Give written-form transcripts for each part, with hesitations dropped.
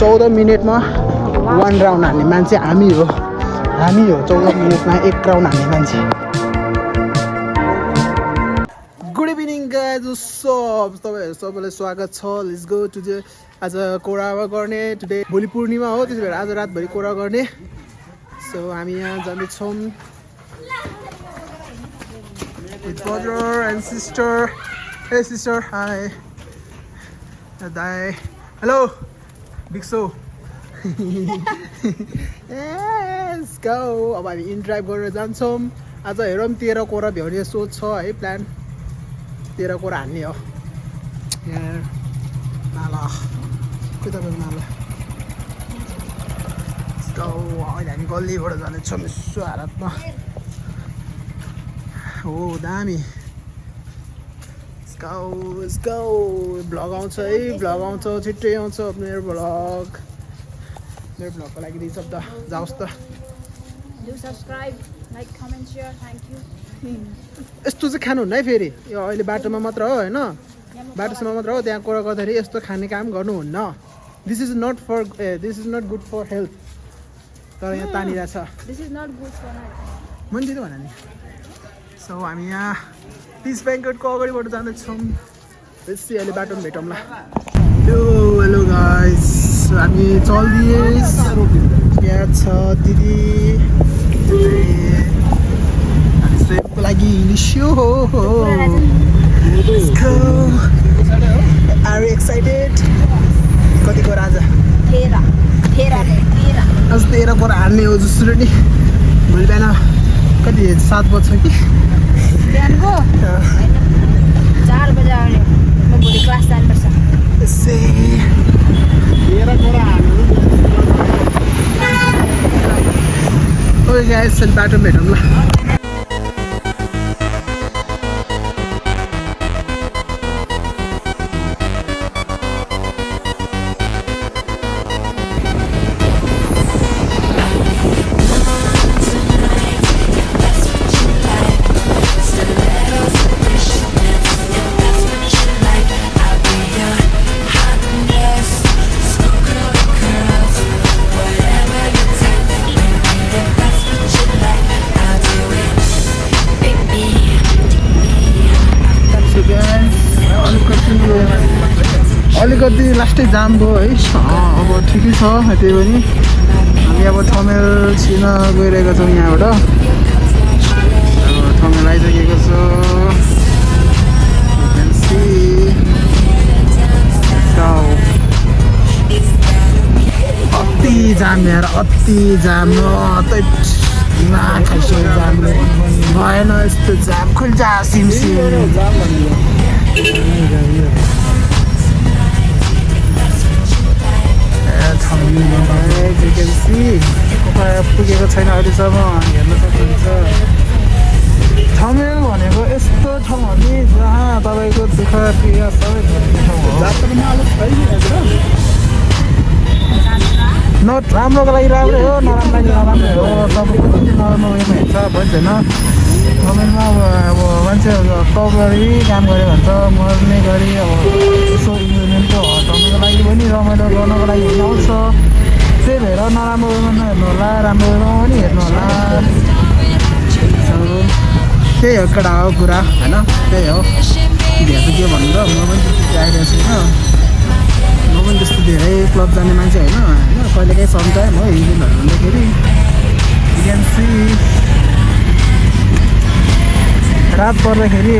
14 मिनेटमा 1 राउन्ड हान्ने मान्छे हामी हो 14 मिनेटमा 1 राउन्ड हान्ने मान्छे। गुड इभिनिङ गाइज, तपाईँहरू सबैलाई स्वागत छ। लेट्स गो टु आज कोरावा गर्ने टुडे। भोलि पूर्णिमा हो, त्यसो भएर आज रातभरि कोरा गर्ने। सो हामी यहाँ जाँदैछौँ with brother and sister. Hey sister, hi. Dai. Hello. Big show. Let's go. अब हामी इन ड्राइभ गरेर जान्छौँ। आज हेरौँ 13 कोरा भ्याउने सोच छ है, प्लान 13 कोरा हान्ने हो। यहाँ नाला के तपाईको नाला। Let's go. अहिले हामी गल्लीबाट जानेछौँ यसो हालतमा। हो दामी। Let's go. भ्लग आउँछ है, भ्लग आउँछ, छिट्टै आउँछ मेरो भ्लग। मेरो भ्लगको लागि दुई शब्द जाओस् त। Do subscribe, like, comment, share. Thank you. यस्तो चाहिँ खानुहुन्न है फेरि। यो अहिले बाटोमा मात्र हो हैन, बाटोसम्म मात्र हो। त्यहाँ कुरा गर्दाखेरि यस्तो खाने काम गर्नुहुन्न। This is not good for health. तर यहाँ तानिरहेछ। This is not good for health. मैले भने नि। सो हामी यहाँ पिस ब्याङ्केटको अगाडिबाट जाँदैछौँ। यसै अहिले बाटोमा भेटौँला। हेलो गाइस, हामी चल्दिएस। यहाँ छ दिदी। हामी ट्रिपको लागि निस्क्यो हो। Are you excited? कतिको राजा? 13. आज 13 कोरा हान्ने हो जसरी नि। भोलि बिहान कति 7 बज्छ कि? बिहानको 4 बजे आउने। म भोलि क्लास जानुपर्छ। यसै 13 कोरा हान्नु। ओके गाइस, बाटोमा भेटौँ ल। अलिकति लास्टै जाम भयो है। अब ठिकै छ। त्यही पनि हामी अब थमेल छिर्न गइरहेको छौँ यहाँबाट। अब थमेल आइसकेको छ। अति जाम यार, अति जाम। खाइसक्यो जामले। भएन यस्तो जाम। खुल्जा सिमसिम। पुगेको छैन अहिलेसम्म, हेर्न सक्नुहुन्छ। थमेल भनेको यस्तो ठाउँ हो कि जहाँ तपाईँको दुःख पीडा सबै ठाउँ हो। राम्रोको लागि राम्रै हो, नराम्रो लागि नराम्रै हो। तपाईँको जति नराम्रो उयोमा हेर्छ भन्छ होइन। थमेलमा अब मान्छेहरू कबरी काम गऱ्यो भन्छ, मर्ने गरी अब यसो इन्जोयमेन्टको हटाउनुको लागि पनि, रमाइलो गर्नको लागि हिँड्न आउँछ। त्यही भएर नराम्रो उयोमा नहेर्नु होला, राम्रो उयोमा पनि हेर्नु होला। त्यही हो केटा हो कुरा होइन। त्यही हो। भेट्नु के भन्नु र, म पनि त्यति आइरहेको छैन। म पनि त्यस्तो धेरै क्लब जाने मान्छे होइन। कहिलेकाहीँ समटाइम हो इभेन्टहरू हुँदाखेरि। रात पर्दाखेरि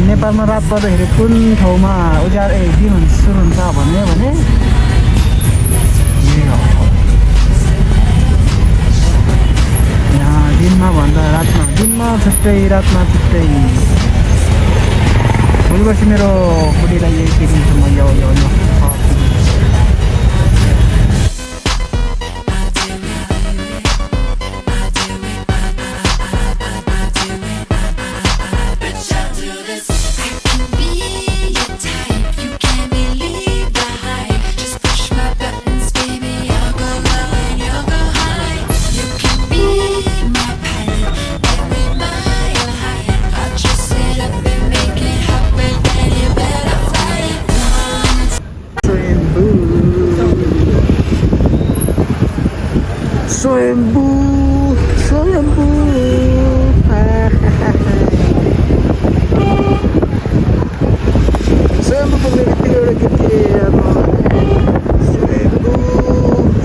नेपालमा रात पर्दाखेरि कुन ठाउँमा उज्यालो दिन सुरु हुन्छ भने यहाँ दिनमा भन्दा रातमा, दिनमा छुट्टै रातमा छुट्टै। भोलि पर्सि मेरो बुढीलाई यही देखिन्छु म। यो स्वयम्भू स्वयम्भू स्वयम्भू पुग्ने बित्तिकै एउटा केटी अब स्वयम्भू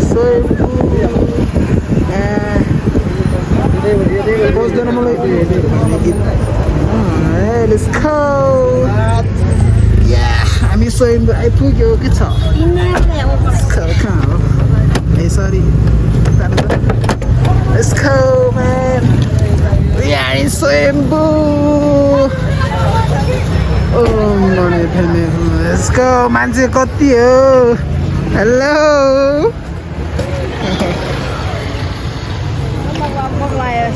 स्वयम्भू बस्दैन मलाई लेट्स गो हामी स्वयम्भू आइपुग्यो के छ कहाँ हो ए sorry Let's go, man. We are in Swayamboo. Oh, let's go. मान्छे कति हो? Hello.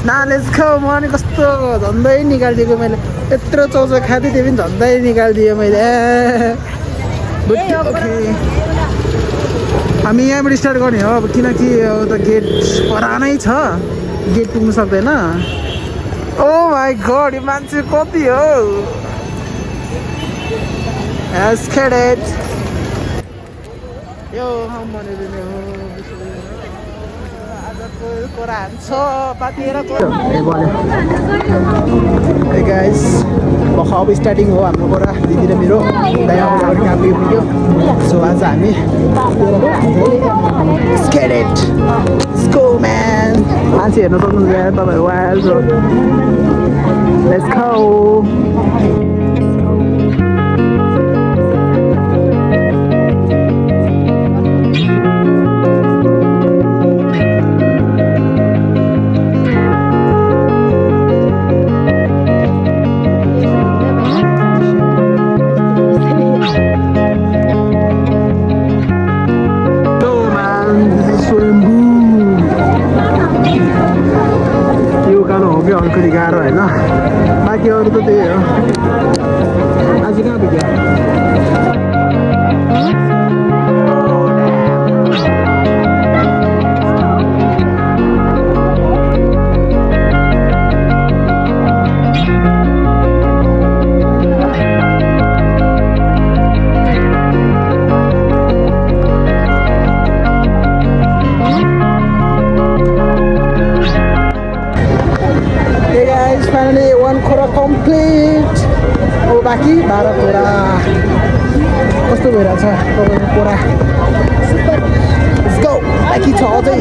ना let's go. मैले कस्तो झन्डै निकालिदिएको मैले यत्रो चौचो खाँदै थिएँ पनि झन्डै निकालिदिएँ मैले हामी यहाँबाट स्टार्ट गर्ने हो अब किनकि त गेट पुरानै छ गेट पुग्नु सक्दैन ओ माई गॉड यो मान्छे कति हो एस्केडेड यो भनेर नि हो आजको कुरा हान्छ पातिएर Hey guys, अब स्टार्टिङ हो हाम्रो कुरा दिदी र मेरो दाइबाट काम पुग्यो सो आज हामी स्केडेड स्को म्यान मान्छे हेर्नु सक्नुहुन्छ यहाँ तपाईँहरू वाइल्ड रोड लेट्स गो अलिकति गाह्रो होइन बाँकी अरू त त्यही हो आज कहाँ पुग्यो Finally, 1 kora complete. Oh, बाँकी 12 कोरा कस्तो भइरहेछ तपाईँको कोरा Let's go बाँकी छ अझै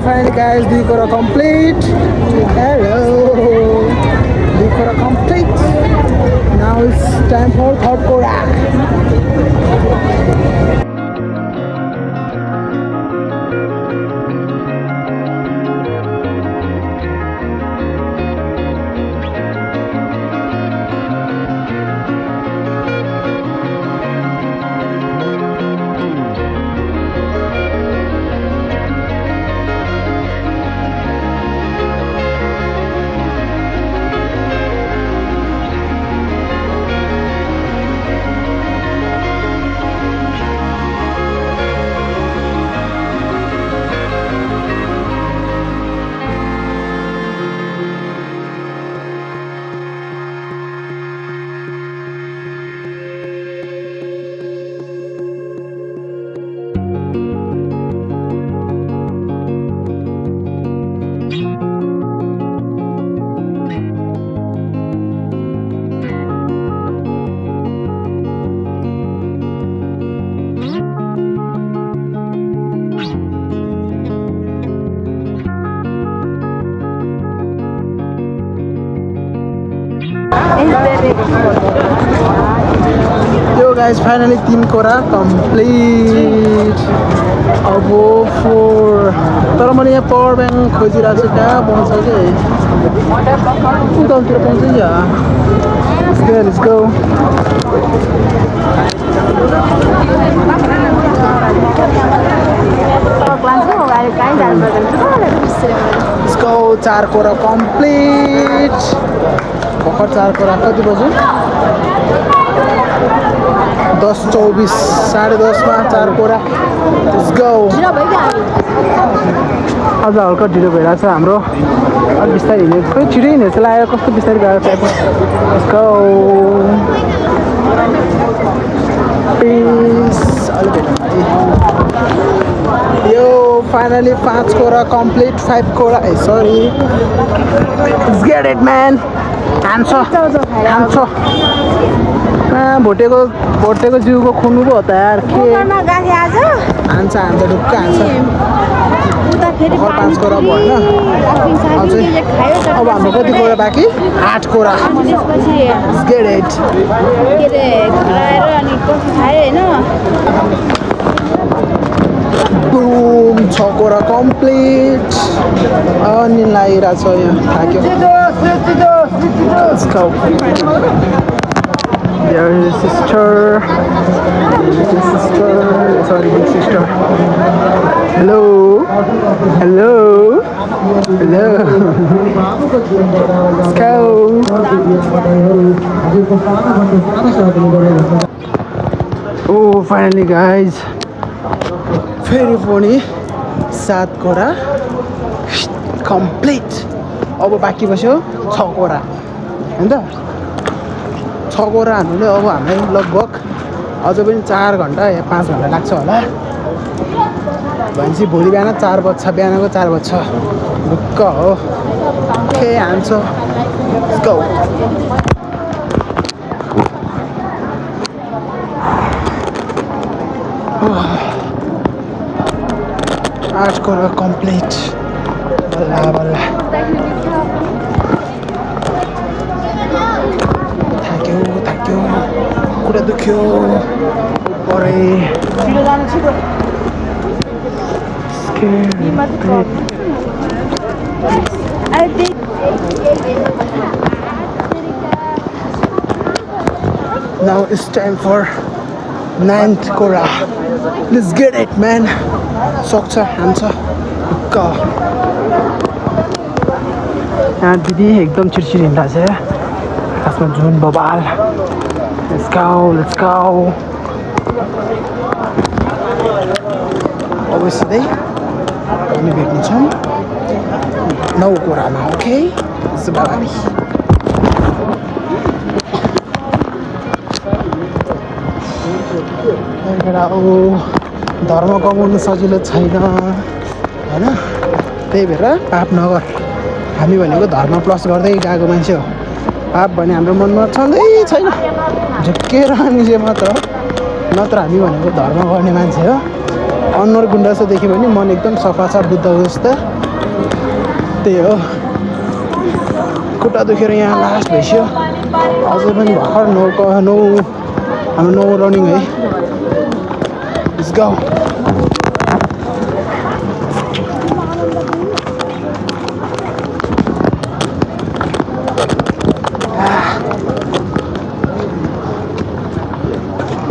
Finally guys, the kora complete. Hello, the kora complete. Now it's time for third kora. Yo guys, finally 3 kora complete. अब 4 तर मैले यहाँ पावर ब्याङ्क खोजिरहेको छु कहाँ पाउँछ चाहिँ उतातिर पाउँछ नि Let's go. Let's go. 4 Quora complete. भर्खर 4 कोरा कति बज्यो 10:24 10:30 मा 4 कोरा लेट्स गो ढिलो भइगयो अझ हल्का ढिलो भइरहेको छ हाम्रो अलिक बिस्तारै हिँड्यो खोइ छिटो हिँड्यो जस्तो लाग्यो कस्तो बिस्तारै गएको टाइपको लेट्स गो पिस यो फाइनली 5 कोरा कम्प्लिट 5 कोरा sorry let's get it man हान्छ भोटेको जिउको खुनु पो हो त यार के हान्छ ढुक्क हान्छ फेरि 5 कोरा भन्न अझै अब हाम्रो कति कोरा बाँकी 8 कोरा त्यसपछि गेट इट के अरे खाएर अनि कफी खायो होइन बुम 6 कोरा कम्प्लिट अनि लागिरहेको छ यहाँ थाक्यो Let's go. There is a sister. Sorry, big sister. Hello. Hello. Let's go. Oh, finally, guys. Very funny. 7 Quora complete. अब बाँकी बस्यो 6 कोरा हैन त 6 कोरा हान्नुले अब हामीलाई लगभग अझ पनि 4 घन्टा या 5 घन्टा लाग्छ होला भनेपछि भोलि बिहान 4 बज्छ बिहानको 4 बज्छ ढुक्क हो के हान्छ लेट्स गो 8 कोरा कम्प्लिट बल्ला बल्ला थाक्यो कुरा दुख्यो परे Now it's time for 9th Kora. Let's get it, man. सक्छ हान्छ ढुक्क यहाँ दिदी एकदम चिडचिड हिँड्दैछ खासमा जुन बबाल लेट्स गो अब सिधै हामी भेट्नेछौँ 9 कोरामा ओके बाबी धर्म कमाउनु सजिलो छैन होइन त्यही भएर पाप नगर हामी भनेको धर्म प्लस गर्दै गएको मान्छे हो पाप भने हाम्रो मनमा छँदै छैन झुक्केर निजे मात्र नत्र हामी भनेको धर्म गर्ने मान्छे हो अनुहार गुन्डासो देख्यो भने मन एकदम सफा छ बुद्ध जस्तो त्यही हो खुट्टा दुखेर यहाँ लास्ट भइसक्यो अझै पनि भर्खर हाम्रो 9 रनिङ है Let's go.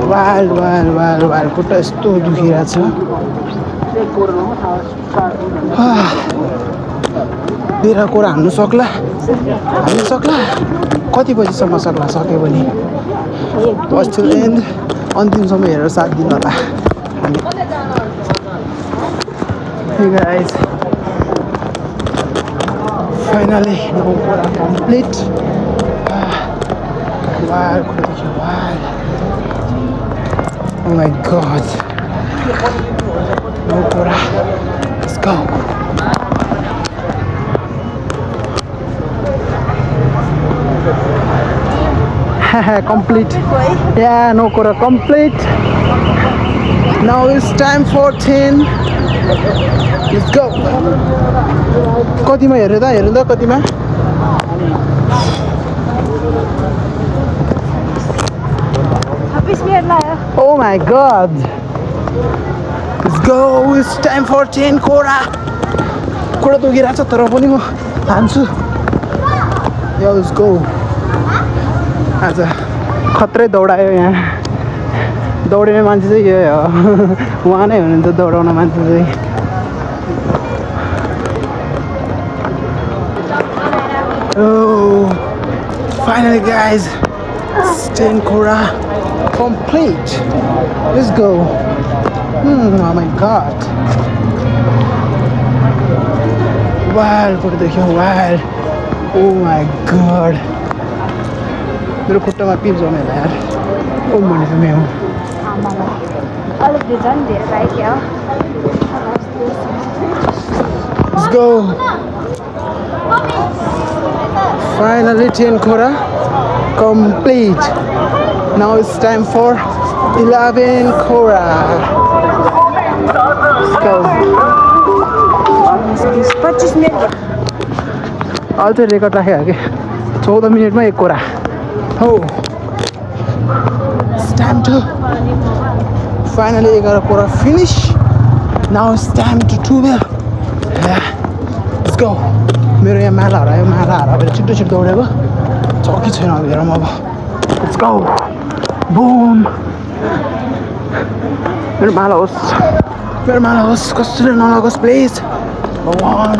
वाल खुट्टा यस्तो दुखिरहेको छ 13 कोरा हान्नु सक्ला कति बजीसम्म सक्यो भने अन्तिमसम्म हेरेर साथ दिनु होला Hey guys, finally complete. Wow, oh my god, no Kora. Let's go. Complete. Yeah, no Kora complete. Now it's time for 10. Let's go. कतिमा हेर्नु त कतिमा Oh my god. Let's go. It's time for 10 Kora. खुट्टा दुखिरहेको छ तर पनि म हान्छु Yo, let's go. आज खत्रै दौडायो यहाँ दौडिने मान्छे चाहिँ यो हो उहाँ नै हुनुहुन्छ दौडाउन मान्छे चाहिँ Oh, finally guys, 10 Kora. complete. Let's go. Oh my god. Wow, put it here. Wow. Oh my god. मेरो खुट्टामा पिप जमेर यार ओ मैले पनि हो अलिकति झन् धेरै लाग्यो Let's go. Finally 10 Kora complete. Now it's time for 11 Kora. Let's go. 25 minute अहिले चाहिँ रेकर्ड राखेको कि 14 मिनटमा 1 कोरा हो It's time to finally 11 Kora finish. Now it's time to 12. Let's go. मेरो यहाँ माला हरायो माला हराएर छिटो छिटो दौडेको चौकी छैन अब हेरौँ अब Let's go. Boom. मेरो माला होस् कसैले नलगोस् प्लिज भगवान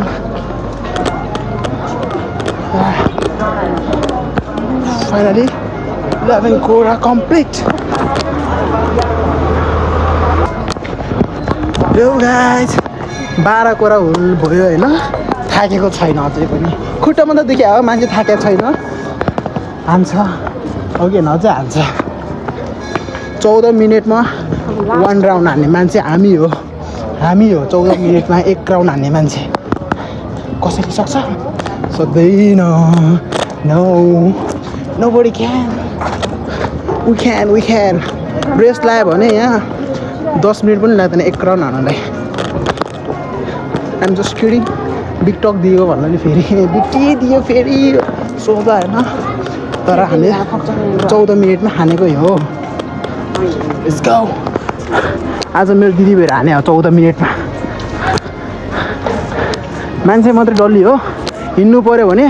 Finally 11 Kora complete. Yo guys 12 Kora भयो हैन थाकेको छैन अझै पनि खुट्टामा त देखियो हो मान्छे थाकेको छैन हान्छ अघि न चाहिँ हान्छ 14 मिनेटमा 1 राउन्ड हान्ने मान्छे हामी हो 14 मिनेटमा 1 राउन्ड हान्ने मान्छे कसैले सक्छ सक्दैन No, nobody can. We can. Rest लायो भने यहाँ 10 मिनट पनि लाग्दैन 1 राउन्ड हान्नलाई I'm just kidding. बिग टक दियो भन्नाले फेरि बिग टी दियो फेरि सोच्दा हैन तर हामीले 14 मिनेटमा हानेको हो Let's go. आज मेरो दिदी भएर हाने हो 14 मिनेटमा मान्छे मात्रै डल्ली हो हिँड्नु पर्यो भने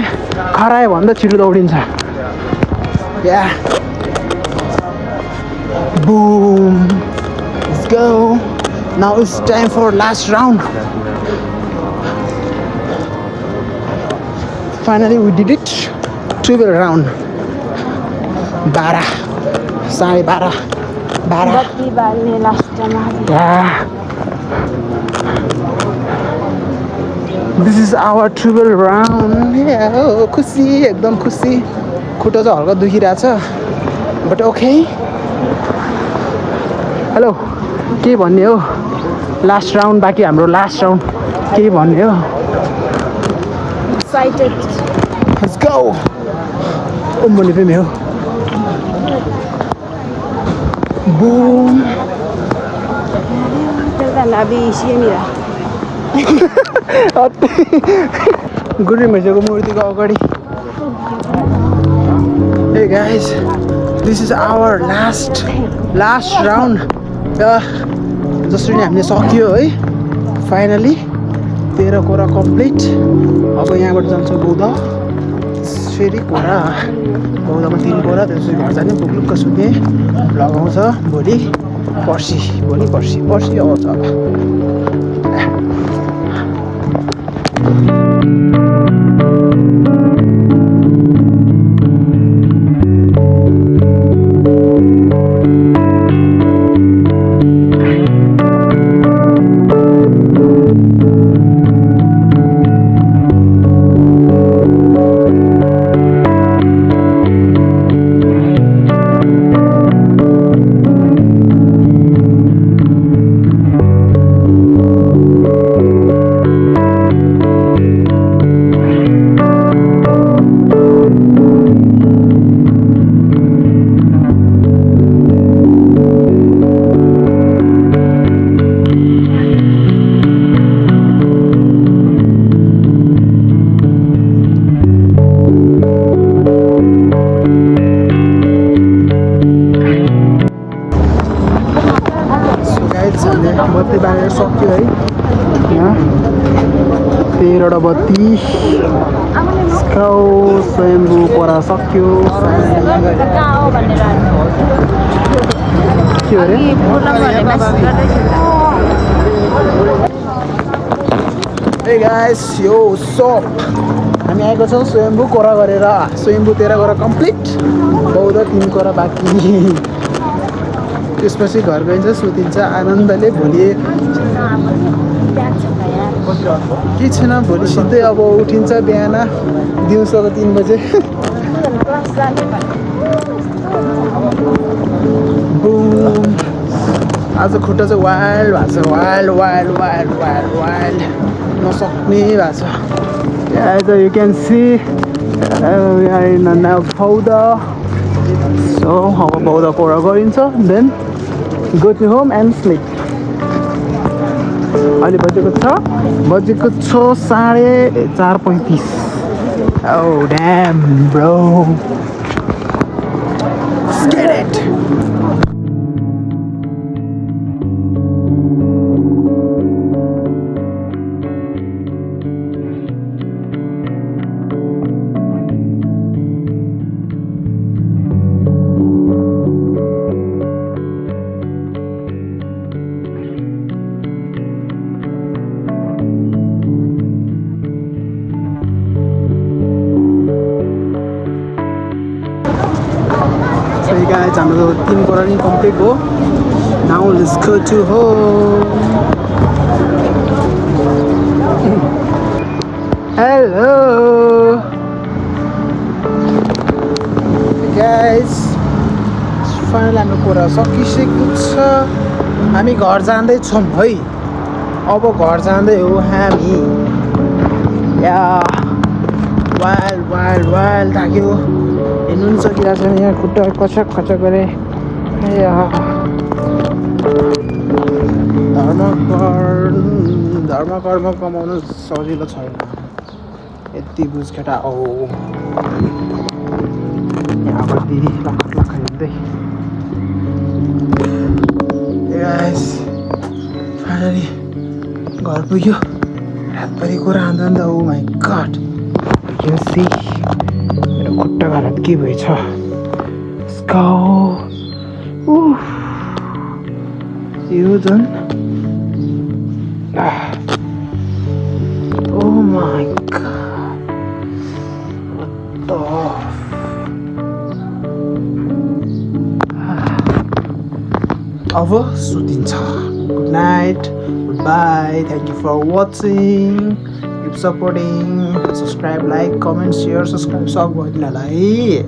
खरायो भन्दा छिटो दौडिन्छ Yeah. Boom. Let's go. Now it's time for last round. Finally we did it. 12 round. 12. 12:30. 12. बत्ती बाल्ने लास्टमा Yeah. This is our 12 round. Yeah, oh, खुसी एकदम खुसी खुट्टा चाहिँ हल्का दुखिरहेछ बट ओके हेलो के भन्ने हो लास्ट राउन्ड बाँकी हाम्रो लास्ट राउन्ड के भन्ने हो एक्साइटेड लेट्स गो ओ मैले पनि हो बुम त्यसलाई लाबी सिएमिरा गुरु मैसेको मूर्तिको अगाडि Hey guys, this is our last round. जसरी हामीले सक्यो है फाइनली 13 कोरा कम्प्लिट अब यहाँबाट जान्छ बौद्ध फेरि कोरा बौद्धमा 3 कोरा त्यसपछि घर जाने बुकलुक्क सुत्ने भ्लग आउँछ भोलि पर्सि आउँछ अब बत्ती बालेर सक्यो है यहाँ 13वटा बत्ती स्वयम्भू कोरा सक्यो के अरे Hey guys, yo सप हामी आएको छौँ स्वयम्भू कोरा गरेर स्वयम्भू 13 कोरा कम्प्लिट बौद्ध 3 कोरा बाँकी त्यसपछि घर गइन्छ सुतिन्छ आनन्दले भोलि के छैन भोलि सिधै अब उठिन्छ बिहान दिउँसोको 3 बजे बुम आज खुट्टा चाहिँ वाइल्ड भएको छ वाइल्ड नसक्ने भएको छ As you can see we are in now Bauda so अब Bauda Pora गरिन्छ then go to home and sleep अहिले बजेको छ 4:35 Oh damn bro Let's get it Hey guys, हाम्रो 3 कुरा नि कम्प्लिट हो Now let's go to home Hello Hey guys Finally हाम्रो कुरा सकिसकेको छ हामी घर जाँदै छौं है अब घर जाँदै हो हामी या वाइल्ड लाग्यो हिँड्नु पनि सकिरहेको छैन यहाँ खुट्टा कचक गरे धर्म कर्म कमाउनु सजिलो छैन यति बुझ केटा ओ यहाँबाट दिदी लाख हिँड्दै फाइनली घर पुग्यो रातभरि कुरा आउँदा ओ माई गड यु सी मेरो खुट्टाको हालत के भएछ यो झन् ओ माई गड अब सुतिन्छ good night good bye thank you for watching Keep supporting, subscribe, like, comment, share, subscribe, सब गरिदिनुलाई